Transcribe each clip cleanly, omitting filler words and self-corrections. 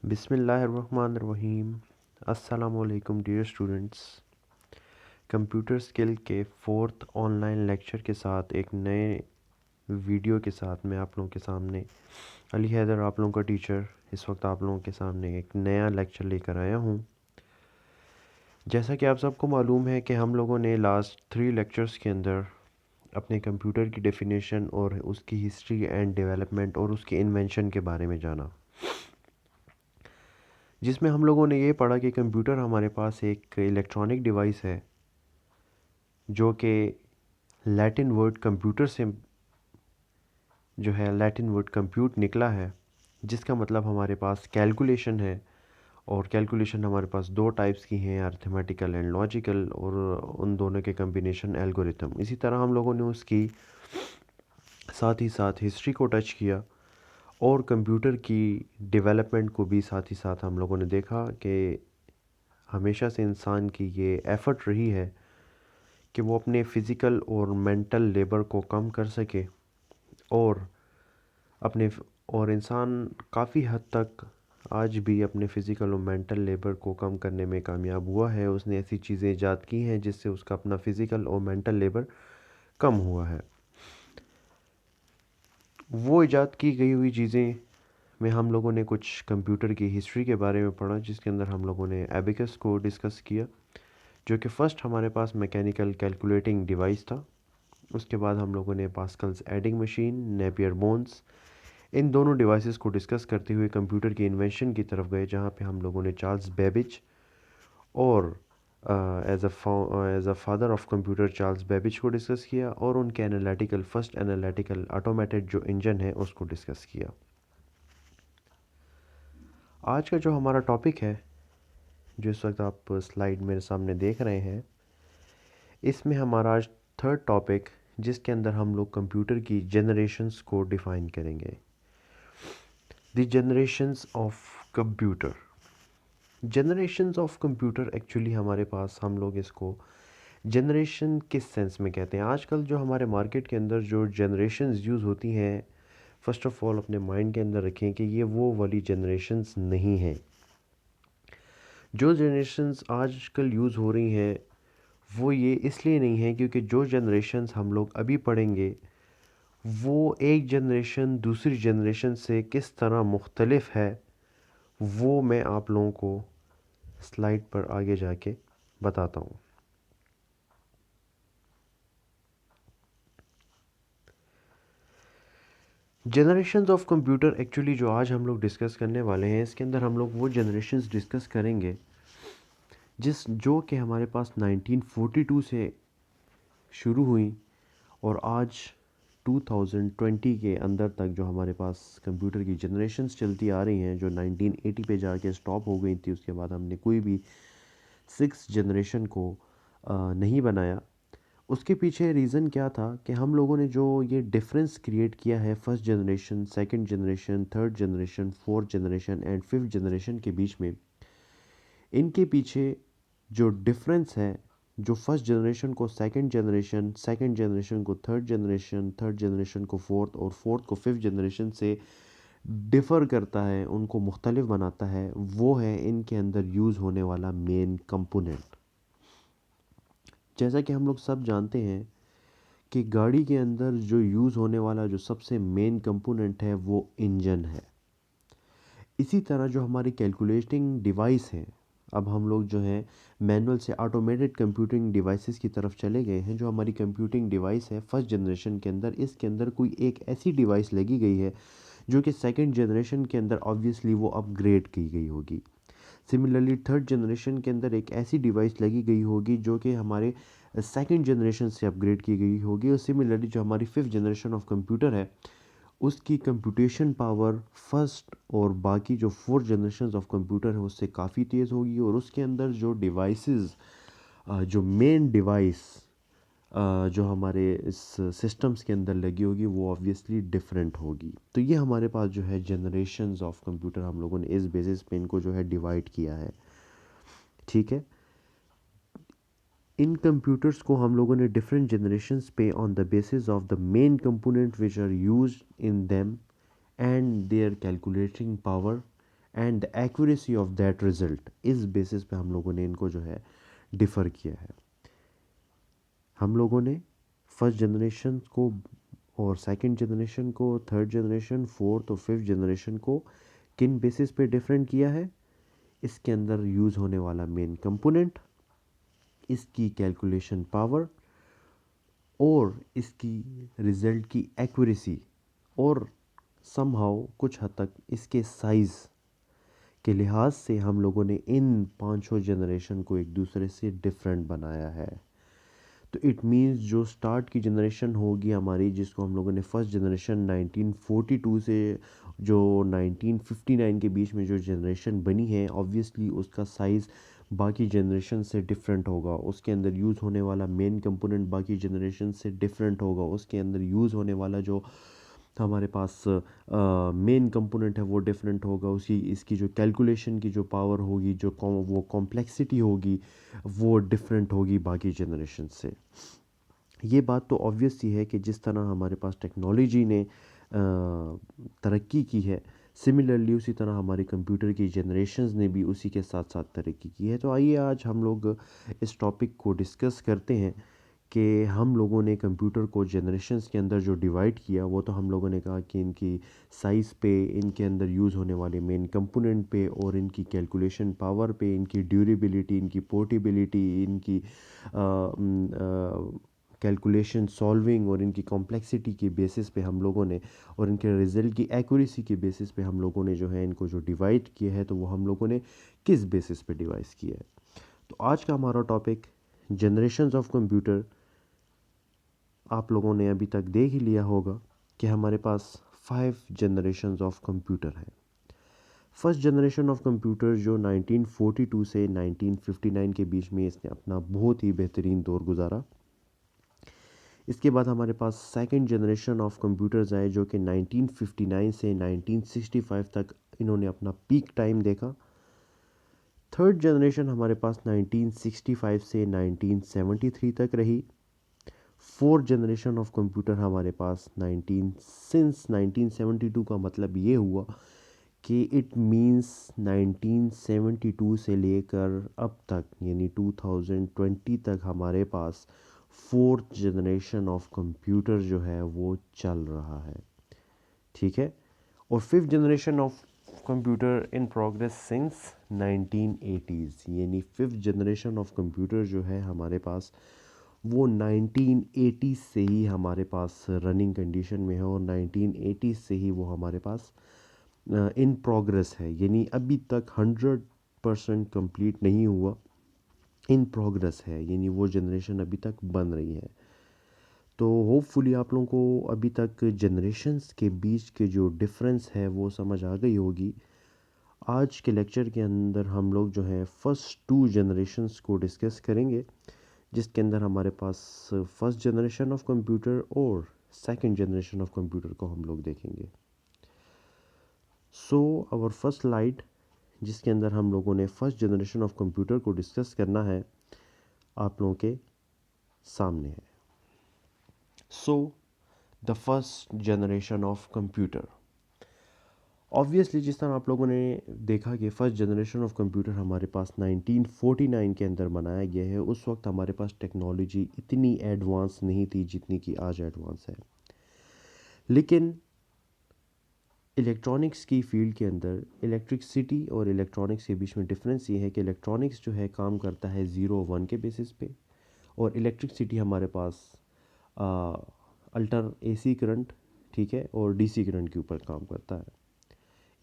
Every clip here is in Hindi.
बिस्मिल्लाहिर्रहमानिर्रहीम। अस्सलामुअलैकुम डियर स्टूडेंट्स। कंप्यूटर स्किल के फोर्थ ऑनलाइन लेक्चर के साथ एक नए वीडियो के साथ मैं आप लोगों के सामने अली हैदर, आप लोगों का टीचर, इस वक्त आप लोगों के सामने एक नया लेक्चर लेकर आया हूँ। जैसा कि आप सबको मालूम है कि हम लोगों ने लास्ट 3 लेक्चर्स के अंदर अपने कंप्यूटर की डेफिनेशन और उसकी हिस्ट्री एंड डेवलपमेंट और उसके इन्वेंशन के बारे में जाना, जिसमें हम लोगों ने ये पढ़ा कि कंप्यूटर हमारे पास एक इलेक्ट्रॉनिक डिवाइस है जो कि लैटिन वर्ड कंप्यूटर से जो है लैटिन वर्ड कंप्यूट निकला है, जिसका मतलब हमारे पास कैलकुलेशन है। और कैलकुलेशन हमारे पास दो टाइप्स की हैं, अर्थमेटिकल एंड लॉजिकल, और उन दोनों के कम्बिनेशन एल्गोरिथम। इसी तरह हम लोगों ने उसकी साथ ही साथ हिस्ट्री को टच किया और कंप्यूटर की डेवलपमेंट को भी साथ ही साथ हम लोगों ने देखा कि हमेशा से इंसान की ये एफ़र्ट रही है कि वो अपने फ़िज़िकल और मेंटल लेबर को कम कर सके, और अपने और इंसान काफ़ी हद तक आज भी अपने फ़िज़िकल और मेंटल लेबर को कम करने में कामयाब हुआ है। उसने ऐसी चीज़ें ईजाद की हैं जिससे उसका अपना फ़िज़िकल और मेंटल लेबर कम हुआ है। वो ईजाद की गई हुई चीज़ें में हम लोगों ने कुछ कंप्यूटर की हिस्ट्री के बारे में पढ़ा, जिसके अंदर हम लोगों ने एबेकस को डिस्कस किया, जो कि फ़र्स्ट हमारे पास मैकेनिकल कैलकुलेटिंग डिवाइस था। उसके बाद हम लोगों ने Pascal's adding machine, Napier bones, इन दोनों डिवाइसेस को डिस्कस करते हुए कंप्यूटर की इन्वेंशन की तरफ गए, जहाँ पे हम लोगों ने चार्ल्स बेबिज और as a father of computer Charles Babbage को डिस्कस किया, और उनके एनालिटिकल फर्स्ट एनालिटिकल ऑटोमेटेड जो इंजन है उसको डिस्कस किया। आज का जो हमारा टॉपिक है, जो इस वक्त आप स्लाइड मेरे सामने देख रहे हैं, इसमें हमारा आज थर्ड टॉपिक, जिसके अंदर हम लोग कंप्यूटर की जनरेशन्स को डिफ़ाइन करेंगे। The generations of computer. Generations of computer actually हमारे पास हम लोग इसको जनरेशन किस सेंस में कहते हैं। आजकल जो हमारे मार्केट के अंदर जो जनरेशन्स यूज़ होती हैं, फ़र्स्ट ऑफ़ ऑल अपने माइंड के अंदर रखें कि ये वो वाली जनरेशन्स नहीं हैं। जो जनरेशन्स आजकल यूज़ हो रही हैं वो ये इसलिए नहीं है क्योंकि जो जनरेशन्स हम लोग अभी पढ़ेंगे वो एक जनरेशन दूसरी जनरेशन से किस तरह मुख्तलिफ है, वो मैं आप लोगों को स्लाइड पर आगे जाके बताता हूँ। जनरेशन्स ऑफ कंप्यूटर एक्चुअली जो आज हम लोग डिस्कस करने वाले हैं, इसके अंदर हम लोग वो जनरेशन्स डिस्कस करेंगे जो कि हमारे पास 1942 से शुरू हुई और आज 2020 के अंदर तक जो हमारे पास कंप्यूटर की जनरेशन्स चलती आ रही हैं, जो 1980 पे जाके स्टॉप हो गई थी। उसके बाद हमने कोई भी 6 जनरेशन को नहीं बनाया। उसके पीछे रीज़न क्या था कि हम लोगों ने जो ये डिफरेंस क्रिएट किया है first generation, second generation, third generation, fourth generation and fifth generation के बीच में, इनके पीछे जो डिफरेंस है, जो फर्स्ट जनरेशन को सेकंड जनरेशन, सेकंड जनरेशन को थर्ड जनरेशन, थर्ड जनरेशन को फोर्थ और फोर्थ को फिफ्थ जनरेशन से डिफ़र करता है, उनको मुख्तलिफ बनाता है, वो है इनके अंदर यूज़ होने वाला मेन कंपोनेंट। जैसा कि हम लोग सब जानते हैं कि गाड़ी के अंदर जो यूज़ होने वाला जो सबसे मेन कंपोनेंट है वो इंजन है। इसी तरह जो हमारी कैलकुलेटिंग डिवाइस है, अब हम लोग जो है मैनुअल से ऑटोमेटेड कंप्यूटिंग डिवाइसेस की तरफ चले गए हैं। जो हमारी कंप्यूटिंग डिवाइस है फर्स्ट जनरेशन के अंदर, इसके अंदर कोई एक ऐसी डिवाइस लगी गई है जो कि सेकंड जनरेशन के अंदर ऑब्वियसली वो अपग्रेड की गई होगी। सिमिलरली थर्ड जनरेशन के अंदर एक ऐसी डिवाइस लगी गई होगी जो कि हमारे सेकंड जनरेशन से अपग्रेड की गई होगी। और सिमिलरली जो हमारी फिफ्थ जनरेशन ऑफ कंप्यूटर है, उसकी कंप्यूटेशन पावर फर्स्ट और बाकी जो फोर्थ जनरेशन ऑफ कंप्यूटर है उससे काफ़ी तेज़ होगी। और उसके अंदर जो डिवाइसेस, जो मेन डिवाइस जो हमारे इस सिस्टम्स के अंदर लगी होगी वो ऑब्वियसली डिफरेंट होगी। तो ये हमारे पास जो है जनरेशन्स ऑफ कंप्यूटर हम लोगों ने इस बेसिस पे इनको जो है डिवाइड किया है। ठीक है, इन कंप्यूटर्स को हम लोगों ने डिफरेंट जनरेशन्स पे on the basis of the main component which are used in them and their calculating power and the accuracy of that result, इस बेसिस पे हम लोगों ने इनको जो है डिफ़र किया है। हम लोगों ने फर्स्ट जनरेशन को और सेकंड जनरेशन को, थर्ड जनरेशन, फोर्थ और फिफ्थ जनरेशन को किन बेसिस पे डिफरेंट किया है? इसके अंदर यूज़ होने वाला मेन कंपोनेंट, इसकी कैलकुलेशन पावर और इसकी रिज़ल्ट की एक्यूरेसी, और समहाउ कुछ हद तक इसके साइज़ के लिहाज से हम लोगों ने इन पांचों जनरेशन को एक दूसरे से डिफरेंट बनाया है। तो इट मीन्स जो स्टार्ट की जनरेशन होगी हमारी, जिसको हम लोगों ने फर्स्ट जनरेशन 1942 से जो 1959 के बीच में जो जनरेशन बनी है, ऑब्वियसली उसका साइज़ बाकी जनरेशन से डिफरेंट होगा, उसके अंदर यूज़ होने वाला मेन कंपोनेंट बाकी जनरेशन से डिफरेंट होगा, उसके अंदर यूज़ होने वाला जो हमारे पास मेन कंपोनेंट है वो डिफरेंट होगा, उसकी इसकी जो कैलकुलेशन की जो पावर होगी, जो वो कॉम्प्लेक्सिटी होगी, वो डिफरेंट होगी बाकी जनरेशन से। ये बात तो ऑब्वियस ही है कि जिस तरह हमारे पास टेक्नोलॉजी ने तरक्की की है, सिमिलरली उसी तरह हमारे कंप्यूटर की जनरेशन्स ने भी उसी के साथ साथ तरक्की की है। तो आइए आज हम लोग इस टॉपिक को डिस्कस करते हैं कि हम लोगों ने कंप्यूटर को जनरेशन्स के अंदर जो डिवाइड किया, वो तो हम लोगों ने कहा कि इनकी साइज़ पे, इनके अंदर यूज़ होने वाले मेन कंपोनेंट पे और इनकी कैलकुलेशन पावर पे, इनकी ड्यूरेबिलिटी, इनकी पोर्टेबिलिटी, इनकी कैलकुलेशन सॉल्विंग और इनकी कॉम्प्लेक्सिटी के बेसिस पे हम लोगों ने, और इनके रिज़ल्ट की एक्यूरेसी के बेसिस पे हम लोगों ने जो है इनको जो डिवाइड किया है, तो वो हम लोगों ने किस बेसिस पे डिवाइड किया है। तो आज का हमारा टॉपिक जनरेशन्स ऑफ कंप्यूटर। आप लोगों ने अभी तक देख ही लिया होगा कि हमारे पास 5 जनरेशन्स ऑफ कंप्यूटर है। फर्स्ट जनरेशन ऑफ कंप्यूटर जो 1942 से 1959 के बीच में इसने अपना बहुत ही बेहतरीन दौर गुजारा। इसके बाद हमारे पास सेकंड जनरेशन ऑफ कंप्यूटर्स आए जो कि 1959 से 1965 तक इन्होंने अपना पीक टाइम देखा। थर्ड जनरेशन हमारे पास 1965 से 1973 तक रही। फोर्थ जनरेशन ऑफ कंप्यूटर हमारे पास 1972 का मतलब ये हुआ कि इट मींस 1972 से लेकर अब तक यानी 2020 तक हमारे पास फोर्थ जनरेशन ऑफ कंप्यूटर जो है वो चल रहा है, ठीक है। और fifth generation of computer in progress since 1980s, यानी फिफ्थ जनरेशन ऑफ कंप्यूटर जो है हमारे पास वो 1980 से ही हमारे पास रनिंग कंडीशन में है और 1980 से ही वो हमारे पास इन प्रोग्रेस है, यानी अभी तक 100% कंप्लीट नहीं हुआ, इन प्रोग्रेस है, यानी वो जनरेशन अभी तक बन रही है। तो होपफुली आप लोगों को अभी तक जनरेशन्स के बीच के जो डिफरेंस है वो समझ आ गई होगी। आज के लेक्चर के अंदर हम लोग जो है फर्स्ट 2 जनरेशन्स को डिस्कस करेंगे, जिसके अंदर हमारे पास फर्स्ट जनरेशन ऑफ कंप्यूटर और सेकंड जनरेशन ऑफ कंप्यूटर को हम लोग देखेंगे। सो आवर फर्स्ट स्लाइड जिसके अंदर हम लोगों ने फर्स्ट जनरेशन ऑफ कंप्यूटर को डिस्कस करना है, आप लोगों के सामने है। So the first generation of computer, obviously जिस तरह आप लोगों ने देखा कि फर्स्ट जनरेशन ऑफ कंप्यूटर हमारे पास 1949 के अंदर बनाया गया है। उस वक्त हमारे पास टेक्नोलॉजी इतनी एडवांस नहीं थी जितनी कि आज एडवांस है, लेकिन इलेक्ट्रॉनिक्स की फील्ड के अंदर इलेक्ट्रिसिटी और इलेक्ट्रॉनिक्स के बीच में डिफरेंस ये है कि इलेक्ट्रॉनिक्स जो है काम करता है 0-1 के बेसिस पे, और इलेक्ट्रिसिटी हमारे पास अल्टर एसी करंट, ठीक है, और डीसी करंट के ऊपर काम करता है।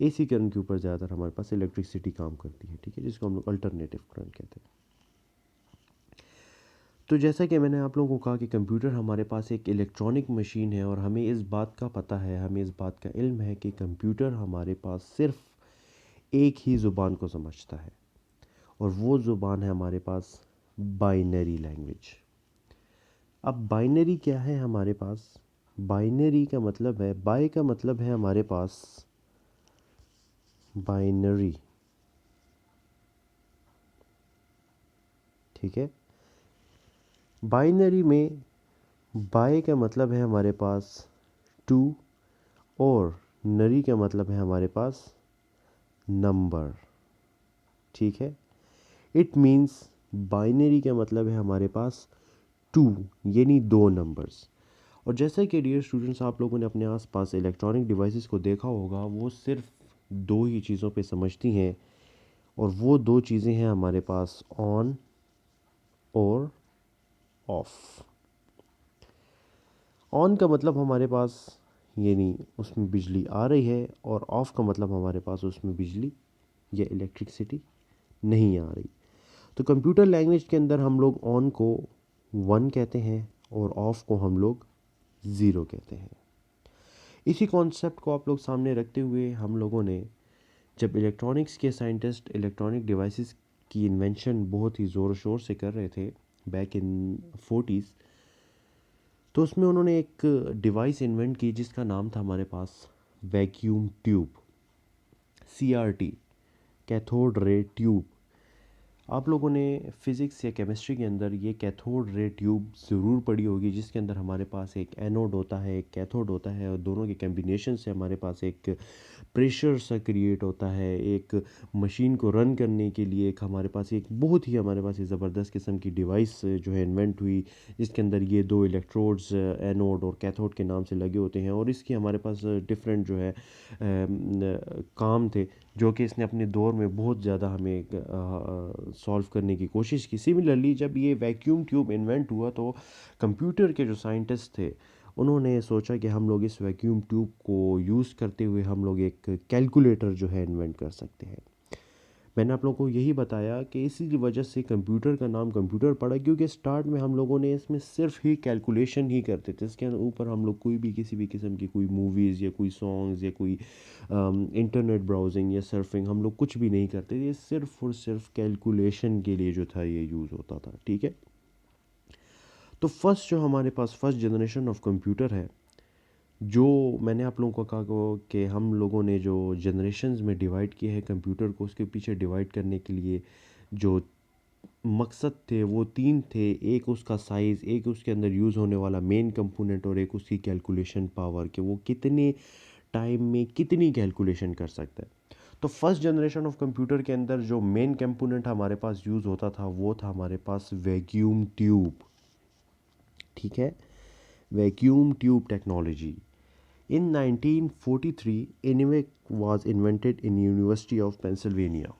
एसी करंट के ऊपर ज़्यादातर हमारे पास इलेक्ट्रिसिटी काम करती है, ठीक है, जिसको हम लोग अल्टरनेटिव करंट कहते हैं। तो जैसा कि मैंने आप लोगों को कहा कि कंप्यूटर हमारे पास एक इलेक्ट्रॉनिक मशीन है और हमें इस बात का पता है, हमें इस बात का इल्म है कि कंप्यूटर हमारे पास सिर्फ एक ही ज़ुबान को समझता है, और वो ज़ुबान है हमारे पास बाइनरी लैंग्वेज। अब बाइनरी क्या है हमारे पास? बाइनरी का मतलब है, बाय का मतलब है हमारे पास बाइनरी, ठीक है। बाइनरी में बाय का मतलब है हमारे पास 2 और नरी का मतलब है हमारे पास नंबर, ठीक है। इट मीन्स बाइनरी का मतलब है हमारे पास टू, यानी दो नंबर्स। और जैसा कि डियर स्टूडेंट्स आप लोगों ने अपने आसपास इलेक्ट्रॉनिक डिवाइसेस को देखा होगा, वो सिर्फ दो ही चीज़ों पे समझती हैं, और वो दो चीज़ें हैं हमारे पास ऑन और ऑफ। ऑन का मतलब हमारे पास यानी उसमें बिजली आ रही है, और ऑफ़ का मतलब हमारे पास उसमें बिजली या इलेक्ट्रिसिटी नहीं आ रही। तो कंप्यूटर लैंग्वेज के अंदर हम लोग ऑन को वन कहते हैं और ऑफ़ को हम लोग ज़ीरो कहते हैं। इसी कॉन्सेप्ट को आप लोग सामने रखते हुए हम लोगों ने, जब इलेक्ट्रॉनिक्स के साइंटिस्ट इलेक्ट्रॉनिक डिवाइसेस की इन्वेंशन बहुत ही ज़ोर शोर से कर रहे थे बैक इन 40s, तो उसमें उन्होंने एक डिवाइस इन्वेंट की जिसका नाम था हमारे पास vacuum tube, CRT, cathode ray tube. आप लोगों ने फिज़िक्स या केमिस्ट्री के अंदर ये कैथोड रे ट्यूब ज़रूर पढ़ी होगी, जिसके अंदर हमारे पास एक एनोड होता है, एक कैथोड होता है, और दोनों के कम्बिनेशन से हमारे पास एक प्रेशर सा क्रिएट होता है। एक मशीन को रन करने के लिए एक हमारे पास एक बहुत ही हमारे पास ये ज़बरदस्त किस्म की डिवाइस जो है इन्वेंट हुई, जिसके अंदर ये दो इलेक्ट्रोड्स एनोड और कैथोड के नाम से लगे होते हैं, और इसकी हमारे पास डिफरेंट जो है काम थे, जो कि इसने अपने दौर में बहुत ज़्यादा हमें सॉल्व करने की कोशिश की। सिमिलरली जब ये वैक्यूम ट्यूब इन्वेंट हुआ, तो कंप्यूटर के जो साइंटिस्ट थे उन्होंने सोचा कि हम लोग इस वैक्यूम ट्यूब को यूज़ करते हुए हम लोग एक कैलकुलेटर जो है इन्वेंट कर सकते हैं। मैंने आप लोगों को यही बताया कि इसी की वजह से कंप्यूटर का नाम कंप्यूटर पड़ा, क्योंकि स्टार्ट में हम लोगों ने इसमें सिर्फ ही कैलकुलेशन ही करते थे। इसके ऊपर हम लोग कोई भी किसी भी किस्म की कोई मूवीज़ या कोई सॉन्ग्स या कोई इंटरनेट ब्राउजिंग या सर्फिंग हम लोग कुछ भी नहीं करते थे। ये सिर्फ और सिर्फ कैलकुलेशन के लिए जो था ये यूज़ होता था, ठीक है। तो फर्स्ट जो हमारे पास फर्स्ट जनरेशन ऑफ कंप्यूटर है, जो मैंने आप लोगों को कहा कि हम लोगों ने जो जनरेशन्स में डिवाइड किया है कंप्यूटर को, उसके पीछे डिवाइड करने के लिए जो मकसद थे वो तीन थे। एक उसका साइज़, एक उसके अंदर यूज़ होने वाला मेन कंपोनेंट, और एक उसकी कैलकुलेशन पावर, कि वो कितने टाइम में कितनी कैलकुलेशन कर सकता है। तो फर्स्ट जनरेशन ऑफ कंप्यूटर के अंदर जो मेन कंपोनेंट हमारे पास यूज़ होता था वो था हमारे पास वैक्यूम ट्यूब, ठीक है। Vacuum tube technology in 1943 ENIAC was invented in University of Pennsylvania।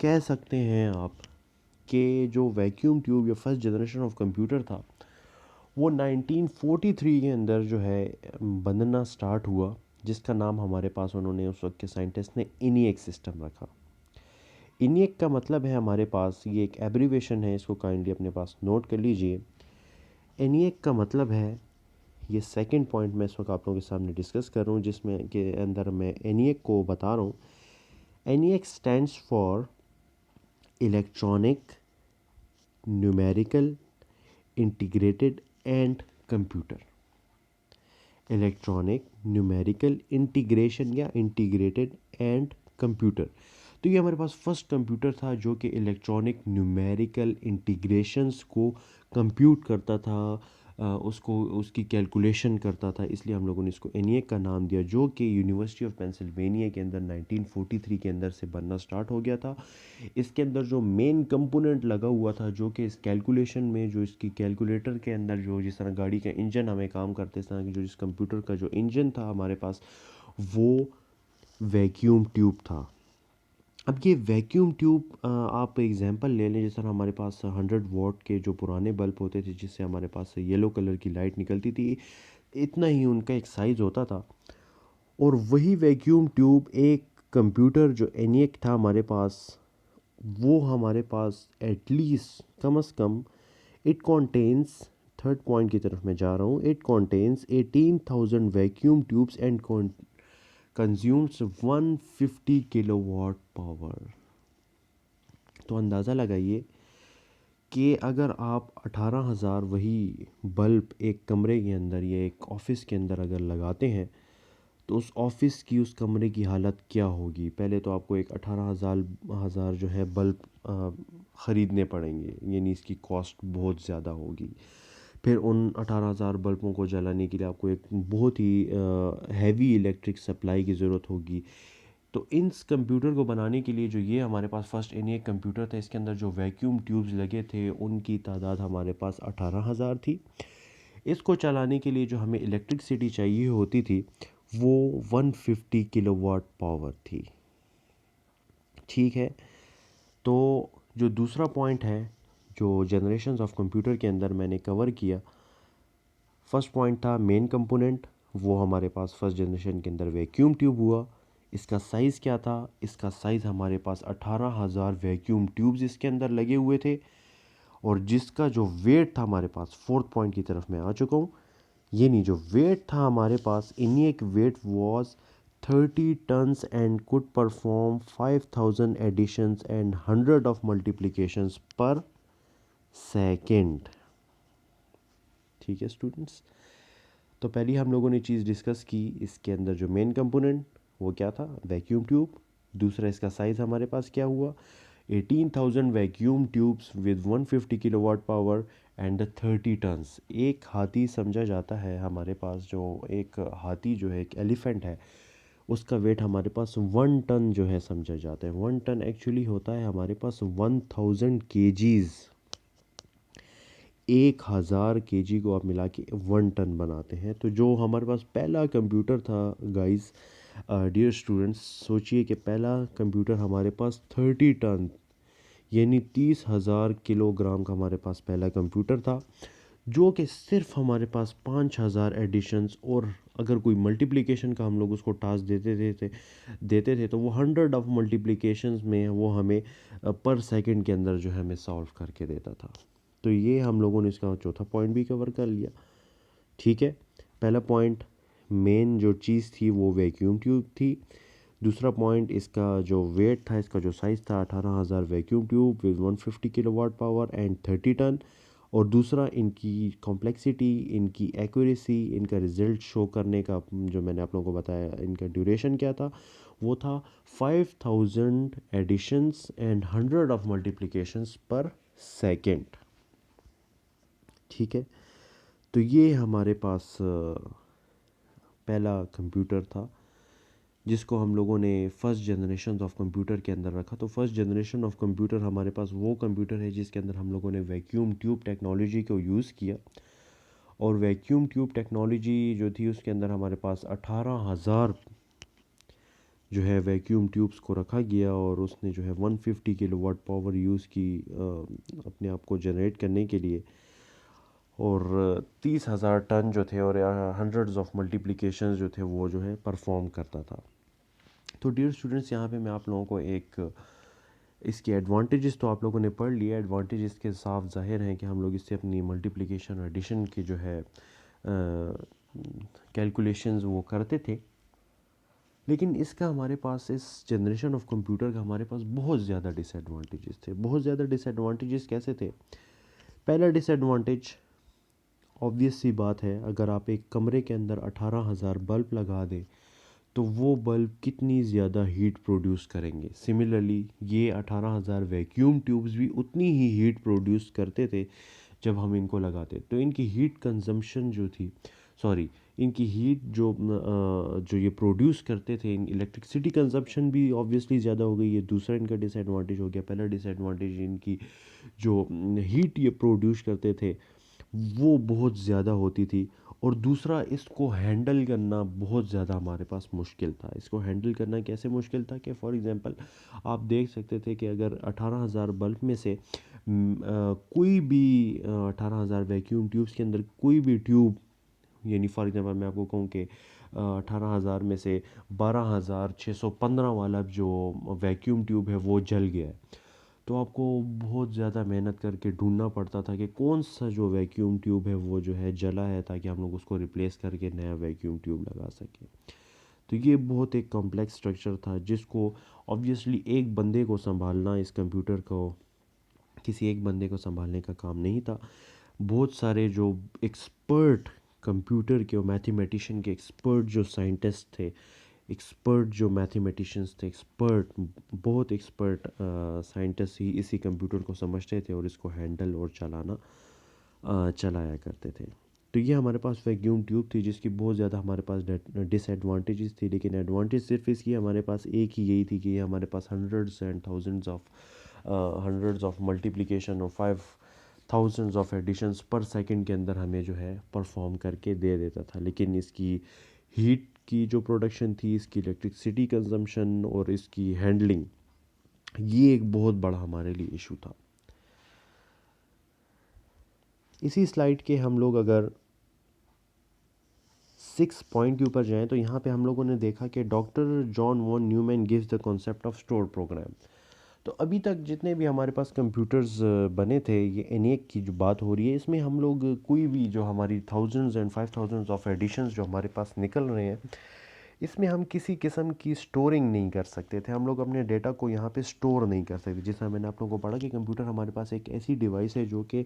कह सकते हैं आप कि जो वैक्यूम ट्यूब या फर्स्ट जनरेशन ऑफ कंप्यूटर था वो 1943 के अंदर जो है बनना स्टार्ट हुआ, जिसका नाम हमारे पास उन्होंने उस वक्त के साइंटिस्ट ने ENIAC सिस्टम रखा। ENIAC का मतलब है हमारे पास, ये एक एब्रीवेशन है, इसको काइंडली अपने पास नोट कर लीजिए। ENIAC का मतलब है, ये सेकंड पॉइंट मैं इस वक्त आप लोगों के सामने डिस्कस कर रहा हूँ, जिसमें के अंदर मैं ENIAC को बता रहा हूँ। ENIAC stands for electronic numerical integrated and computer. Electronic numerical integration या इंटीग्रेटेड एंड कंप्यूटर। तो ये हमारे पास फर्स्ट कंप्यूटर था जो कि इलेक्ट्रॉनिक न्यूमेरिकल इंटीग्रेशंस को कंप्यूट करता था, उसको उसकी कैलकुलेशन करता था, इसलिए हम लोगों ने इसको ENIAC का नाम दिया, जो कि यूनिवर्सिटी ऑफ पेंसिल्वेनिया के अंदर 1943 के अंदर से बनना स्टार्ट हो गया था। इसके अंदर जो मेन कंपोनेंट लगा हुआ था, जो कि इस कैलकुलेशन में, जो इसकी कैलकुलेटर के अंदर जो जिस तरह गाड़ी का इंजन हमें काम करते, इस तरह की जो इस कंप्यूटर का जो इंजन था हमारे पास, वो वैक्यूम ट्यूब था। अब ये वैक्यूम ट्यूब आप एग्जांपल ले लें, जिस तरह हमारे पास 100 वॉट के जो पुराने बल्ब होते थे, जिससे हमारे पास येलो कलर की लाइट निकलती थी, इतना ही उनका एक साइज़ होता था। और वही वैक्यूम ट्यूब एक कंप्यूटर जो ENIAC था हमारे पास, वो हमारे पास एटलीस्ट कम अज़ कम इट कॉन्टेन्स, थर्ड पॉइंट की तरफ मैं जा रहा हूँ, it contains 18,000 vacuum tubes and consumes 150 kilowatt power. तो अंदाज़ा लगाइए कि अगर आप 18,000 वही बल्ब एक कमरे के अंदर या एक ऑफ़िस के अंदर अगर लगाते हैं, तो उस ऑफ़िस की, उस कमरे की हालत क्या होगी। पहले तो आपको एक 18,000 जो है बल्ब ख़रीदने पड़ेंगे, यानी इसकी कॉस्ट बहुत ज़्यादा होगी। फिर उन 18,000 बल्बों को जलाने के लिए आपको एक बहुत ही हैवी इलेक्ट्रिक सप्लाई की ज़रूरत होगी। तो इस कंप्यूटर को बनाने के लिए जो ये हमारे पास फर्स्ट ENIAC कंप्यूटर था, इसके अंदर जो वैक्यूम ट्यूब्स लगे थे उनकी तादाद हमारे पास 18,000 थी। इसको चलाने के लिए जो हमें इलेक्ट्रिसिटी चाहिए होती थी वो 150 किलोवाट पावर थी। ठीक है, तो जो दूसरा पॉइंट है जो जनरेशंस ऑफ कंप्यूटर के अंदर मैंने कवर किया, फर्स्ट पॉइंट था मेन कंपोनेंट, वो हमारे पास फर्स्ट जनरेशन के अंदर वैक्यूम ट्यूब हुआ। इसका साइज़ क्या था? इसका साइज़ हमारे पास 18,000 वैक्यूम ट्यूब्स इसके अंदर लगे हुए थे, और जिसका जो वेट था हमारे पास, फोर्थ पॉइंट की तरफ मैं आ चुका हूँ, ये नहीं, जो वेट था हमारे पास, ENIAC weight was 30 tons and could perform 5,000 additions and 100 of multiplications per second. ठीक है स्टूडेंट्स, तो पहले हम लोगों ने चीज़ डिस्कस की, इसके अंदर जो मेन कंपोनेंट वो क्या था, वैक्यूम ट्यूब। दूसरा इसका साइज़ हमारे पास क्या हुआ, 18,000 vacuum tubes with 150 kilowatt power and 30 tons. एक हाथी समझा जाता है हमारे पास, जो एक हाथी जो है, एक एलिफेंट है, उसका वेट हमारे पास 1 टन जो है समझा जाता है। 1 टन एक्चुअली होता है हमारे पास 1000 केजीज़। 1000 केजी को आप मिला के 1 टन बनाते हैं। तो जो हमारे पास पहला कंप्यूटर था गाइस, डियर स्टूडेंट्स, सोचिए कि पहला कंप्यूटर हमारे पास 30 टन यानी 30,000 किलोग्राम का हमारे पास पहला कंप्यूटर था, जो कि सिर्फ हमारे पास 5,000 एडिशंस, और अगर कोई मल्टीप्लिकेशन का हम लोग उसको टास्क देते थे तो वो 100 ऑफ मल्टीप्लिकेशंस में वो हमें पर सेकंड के अंदर जो है हमें सॉल्व करके देता था। तो ये हम लोगों ने इसका चौथा पॉइंट भी कवर कर लिया। ठीक है, पहला पॉइंट मेन जो चीज़ थी वो वैक्यूम ट्यूब थी। दूसरा पॉइंट इसका जो वेट था, इसका जो साइज़ था, 18,000 vacuum tube with 150 kilowatt power and 30 ton. और दूसरा इनकी कॉम्प्लेक्सिटी, इनकी एक्यूरेसी, इनका रिज़ल्ट शो करने का जो मैंने आप लोगों को बताया, इनका ड्यूरेशन क्या था, वो था 5,000 additions and 100 of multiplications per second. ठीक है, तो ये हमारे पास पहला कंप्यूटर था जिसको हम लोगों ने फर्स्ट जनरेशन ऑफ कंप्यूटर के अंदर रखा। तो फर्स्ट जनरेशन ऑफ कंप्यूटर हमारे पास वो कंप्यूटर है जिसके अंदर हम लोगों ने वैक्यूम ट्यूब टेक्नोलॉजी को यूज़ किया, और वैक्यूम ट्यूब टेक्नोलॉजी जो थी उसके अंदर हमारे पास 18,000 जो है वैक्यूम ट्यूब्स को रखा गया, और उसने जो है 150 किलोवाट पावर यूज़ की अपने आप को जनरेट करने के लिए, और 30,000 टन जो थे और हंड्रेड्स ऑफ मल्टीप्लिकेशंस जो थे वो जो है परफॉर्म करता था। तो डियर स्टूडेंट्स, यहाँ पे मैं आप लोगों को एक इसके एडवांटेजेस तो आप लोगों ने पढ़ लिए। एडवांटेजेस के साफ ज़ाहिर हैं कि हम लोग इससे अपनी मल्टीप्लिकेशन और एडिशन की जो है कैलकुलेशंस वो करते थे, लेकिन इसका हमारे पास, इस जनरेशन ऑफ कंप्यूटर का हमारे पास बहुत ज़्यादा डिसएडवांटेजेस थे। बहुत ज़्यादा डिसएडवांटेजेस कैसे थे? पहला डिसएडवांटेज, ऑब्वियस सी बात है, अगर आप एक कमरे के अंदर 18,000 बल्ब लगा दें तो वो बल्ब कितनी ज़्यादा हीट प्रोड्यूस करेंगे। सिमिलरली ये 18,000 वैक्यूम ट्यूब्स भी उतनी ही हीट प्रोड्यूस करते थे जब हम इनको लगाते। तो इनकी हीट कंजम्पशन जो थी, सॉरी, इनकी हीट जो ये प्रोड्यूस करते थे, इन इलेक्ट्रिसिटी कंजम्पशन भी ऑब्वियसली ज़्यादा हो गई। ये दूसरा इनका डिसएडवांटेज हो गया। पहला डिसएडवांटेज, इनकी जो हीट ये प्रोड्यूस करते थे वो बहुत ज़्यादा होती थी, और दूसरा इसको हैंडल करना बहुत ज़्यादा हमारे पास मुश्किल था। इसको हैंडल करना कैसे मुश्किल था कि फॉर एग्ज़ाम्पल आप देख सकते थे कि अगर 18,000 बल्ब में से कोई भी 18,000 वैक्यूम ट्यूब्स के अंदर कोई भी ट्यूब, यानी फॉर एग्ज़ाम्पल मैं आपको कहूँ कि 18,000 में से 12,615 वाला जो वैक्यूम ट्यूब है वो जल गया है, तो आपको बहुत ज़्यादा मेहनत करके ढूंढना पड़ता था कि कौन सा जो वैक्यूम ट्यूब है वो जो है जला है, ताकि हम लोग उसको रिप्लेस करके नया वैक्यूम ट्यूब लगा सकें। तो ये बहुत एक कॉम्प्लेक्स स्ट्रक्चर था जिसको ऑब्वियसली एक बंदे को संभालना, इस कंप्यूटर को किसी एक बंदे को संभालने का काम नहीं था। बहुत सारे जो एक्सपर्ट कंप्यूटर के और मैथमेटिशियन के एक्सपर्ट जो साइंटिस्ट थे, एक्सपर्ट जो मैथमेटिशियंस थे, बहुत एक्सपर्ट साइंटिस्ट ही इसी कंप्यूटर को समझते थे और इसको हैंडल और चलाना चलाया करते थे। तो ये हमारे पास वैक्यूम ट्यूब थी जिसकी बहुत ज़्यादा हमारे पास डिसएडवांटेजेस थी, लेकिन एडवांटेज सिर्फ इसकी हमारे पास एक ही यही थी कि ये हमारे पास हंड्रेड्स ऑफ मल्टीप्लिकेशन और 5000 ऑफ एडिशंस पर सेकंड के अंदर हमें जो है परफॉर्म करके दे देता था। लेकिन इसकी हीट की जो प्रोडक्शन थी, इसकी इलेक्ट्रिसिटी कंजम्पशन और इसकी हैंडलिंग, ये एक बहुत बड़ा हमारे लिए इशू था। इसी स्लाइड के हम लोग अगर 6 पॉइंट के ऊपर जाएं तो यहाँ पे हम लोगों ने देखा कि doctor John von Neumann gives the concept of store program. तो अभी तक जितने भी हमारे पास कंप्यूटर्स बने थे, ये एनिएक की जो बात हो रही है, इसमें हम लोग कोई भी जो हमारी थाउजेंड्स एंड 5000 ऑफ एडिशंस जो हमारे पास निकल रहे हैं, इसमें हम किसी किस्म की स्टोरिंग नहीं कर सकते थे। हम लोग अपने डेटा को यहाँ पे स्टोर नहीं कर सकते। जैसा मैंने आप लोगों को पढ़ा कि कंप्यूटर हमारे पास एक ऐसी डिवाइस है जो कि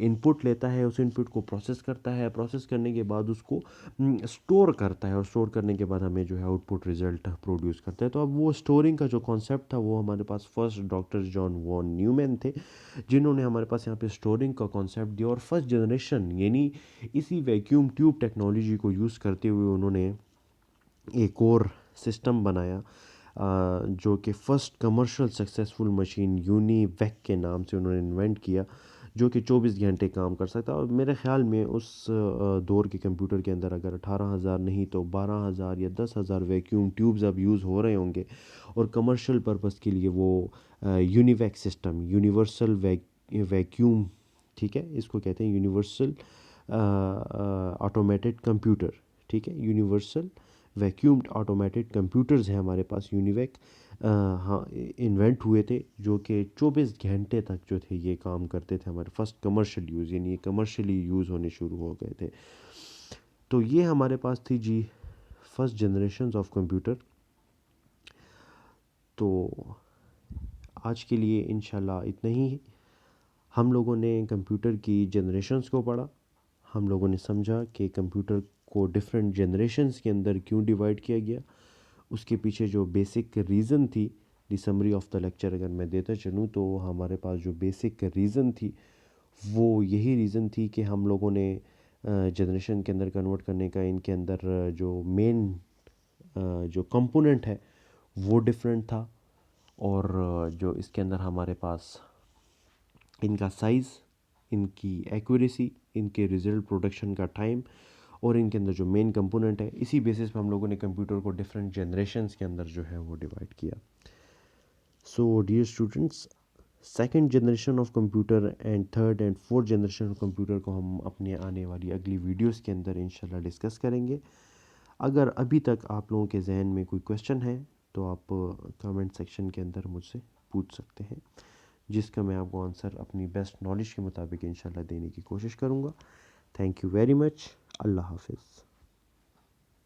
इनपुट लेता है, उस इनपुट को प्रोसेस करता है, प्रोसेस करने के बाद उसको स्टोर करता है, और स्टोर करने के बाद हमें जो है आउटपुट रिजल्ट प्रोड्यूस करता है। तो अब वो स्टोरिंग का जो कॉन्सेप्ट था वो हमारे पास first doctor John von Neumann थे, जिन्होंने हमारे पास यहाँ पे स्टोरिंग का कॉन्सेप्ट दिया। और फर्स्ट जनरेशन यानी इसी वैक्यूम ट्यूब टेक्नोलॉजी को यूज़ करते हुए उन्होंने एक और सिस्टम बनाया, जो कि first commercial successful machine UNIVAC के नाम से उन्होंने इन्वेंट किया, जो कि 24 घंटे काम कर सकता है। और मेरे ख़्याल में उस दौर के कंप्यूटर के अंदर अगर 18,000 नहीं तो 12,000 या 10,000 वैक्यूम ट्यूब्स अब यूज़ हो रहे होंगे, और कमर्शियल पर्पस के लिए वो यूनिवैक सिस्टम, यूनिवर्सल वैक्यूम, ठीक है, इसको कहते हैं यूनिवर्सल ऑटोमेटेड कंप्यूटर, ठीक है, यूनिवर्सल वैक्यूम्ड ऑटोमेटेड कंप्यूटर्स हैं हमारे पास, यूनिवैक, हाँ, इन्वेंट हुए थे, जो कि 24 घंटे तक जो थे ये काम करते थे। हमारे फर्स्ट कमर्शियल यूज़, यानी ये कमर्शियली यूज़ होने शुरू हो गए थे। तो ये हमारे पास थी जी फर्स्ट जनरेशन ऑफ कंप्यूटर। तो आज के लिए इंशाल्लाह इतना ही है। हम लोगों ने कंप्यूटर की जनरेशन्स को पढ़ा, हम लोगों ने समझा कि कंप्यूटर को डिफरेंट जनरेशन्स के अंदर क्यों डिवाइड किया गया, उसके पीछे जो बेसिक रीज़न थी। दी समरी ऑफ द लेक्चर अगर मैं देता चलूँ तो हमारे पास जो बेसिक रीज़न थी वो यही रीज़न थी कि हम लोगों ने जनरेशन के अंदर कन्वर्ट करने का, इनके अंदर जो मेन जो कंपोनेंट है वो डिफरेंट था, और जो इसके अंदर हमारे पास इनका साइज़, इनकी एक्यूरेसी, इनके रिज़ल्ट प्रोडक्शन का टाइम, और इनके अंदर जो मेन कंपोनेंट है, इसी बेसिस पे हम लोगों ने कंप्यूटर को डिफरेंट जनरेशन्स के अंदर जो है वो डिवाइड किया। So dear students, second generation of computer and third and fourth generation of computer को हम अपने आने वाली अगली वीडियोस के अंदर इंशाल्लाह डिस्कस करेंगे। अगर अभी तक आप लोगों के जहन में कोई क्वेश्चन है तो आप कमेंट सेक्शन के अंदर मुझसे पूछ सकते हैं, जिसका मैं आपको आंसर अपनी बेस्ट नॉलेज के मुताबिक इंशाल्लाह देने की कोशिश करूँगा। Thank you very much. अल्लाह हाफिज़।